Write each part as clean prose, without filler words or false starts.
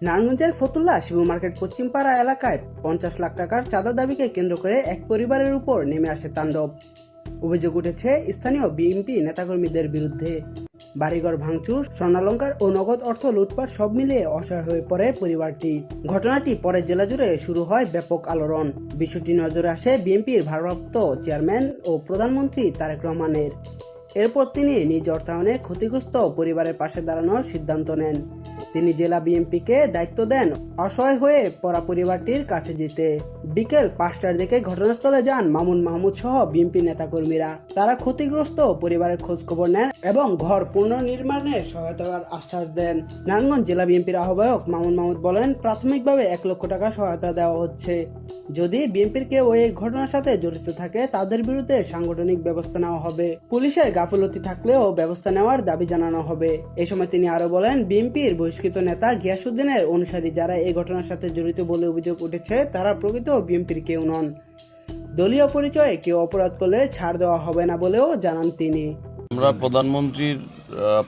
নারায়ণগঞ্জের ফতুল্লা শিবু মার্কেট পশ্চিমপাড়া এলাকায় 50 লাখ টাকার চাঁদা দাবিকে কেন্দ্র করে এক পরিবারের উপর নেমে আসে তাণ্ডব। অভিযোগ উঠেছে স্থানীয় বিএনপি নেতাকর্মীদের বিরুদ্ধে। বাড়িঘর ভাঙচুর, স্বর্ণালংকার ও নগদ অর্থ লুটপাট সব মিলিয়ে অসহায় হয়ে পড়ে পরিবারটি। ঘটনাটি পরে জেলা জুড়ে শুরু হয় ব্যাপক আলোড়ন। বিষয়টি নজরে আসে বিএনপির ভারপ্রাপ্ত চেয়ারম্যান ও প্রধানমন্ত্রী তারেক রহমানের। এরপর তিনি নিজ অর্থায়নে ক্ষতিগ্রস্ত পরিবারের পাশে দাঁড়ানোর সিদ্ধান্ত নেন। তিনি জেলা বিএনপিকে দায়িত্ব দেন অসহায় হয়ে পড়া পরিবারটির কাছে যেতে। বিকেল 5টার দিকে ঘটনাস্থলে যান মামুন মাহমুদ সহ বিএনপি নেতাকর্মীরা। তারা ক্ষতিগ্রস্ত পরিবারের খোঁজ খবর নেন এবং ঘর পুনর্নির্মাণের সহায়তার আশ্বাস দেন। নারায়ণগঞ্জ জেলা বিএনপির আহ্বায়ক মামুন মাহমুদ বলেন, প্রাথমিকভাবে 1 লক্ষ টাকা সহায়তা দেওয়া হচ্ছে। যদি বিএনপির কেউ এই ঘটনার সাথে জড়িত থাকে তাদের বিরুদ্ধে সাংগঠনিক ব্যবস্থা নেওয়া হবে। পুলিশের গাফিলতি থাকলেও ব্যবস্থা নেওয়ার দাবি জানানো হবে। এই সময় তিনি আরো বলেন, বিএনপির বহিষ্কৃত নেতা গিয়াসউদ্দিনের অনুসারী যারা এই ঘটনার সাথে জড়িত বলে অভিযোগ উঠেছে তারা প্রকৃত বিএনপির কেউ নন। দলীয় পরিচয়ে কেউ অপরাধ করলে ছাড় দেওয়া হবে না বলেও জানান তিনি। আমরা প্রধানমন্ত্রীর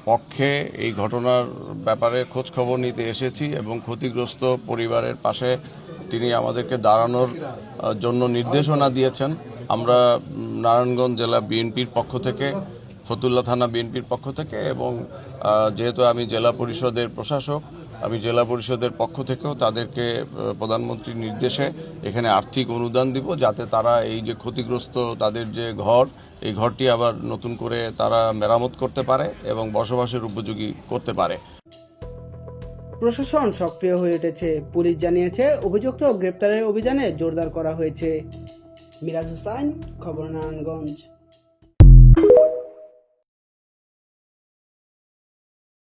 পক্ষে এই ঘটনার ব্যাপারে খোঁজ খবর নিতে এসেছি এবং ক্ষতিগ্রস্ত পরিবারের পাশে তিনি আমাদেরকে দাঁড়ানোর জন্য নির্দেশনা দিয়েছেন। আমরা নারায়ণগঞ্জ জেলা বিএনপির পক্ষ থেকে, ফতুল্লা থানা বিএনপির পক্ষ থেকে এবং যেহেতু আমি জেলা পরিষদের প্রশাসক, আমি জেলা পরিষদের পক্ষ থেকেও তাদেরকে প্রধানমন্ত্রীর নির্দেশে এখানে আর্থিক অনুদান দিব, যাতে তারা এই যে ক্ষতিগ্রস্ত তাদের যে ঘর, এই ঘরটি আবার নতুন করে তারা মেরামত করতে পারে এবং বসবাসের উপযোগী করতে পারে। প্রশাসন সক্রিয় হয়ে উঠেছে। পুলিশ জানিয়েছে অভিযুক্ত গ্রেপ্তারের অভিযানে জোরদার করা হয়েছে। মিরাজ হোসাইন, খবর নারায়ণগঞ্জ।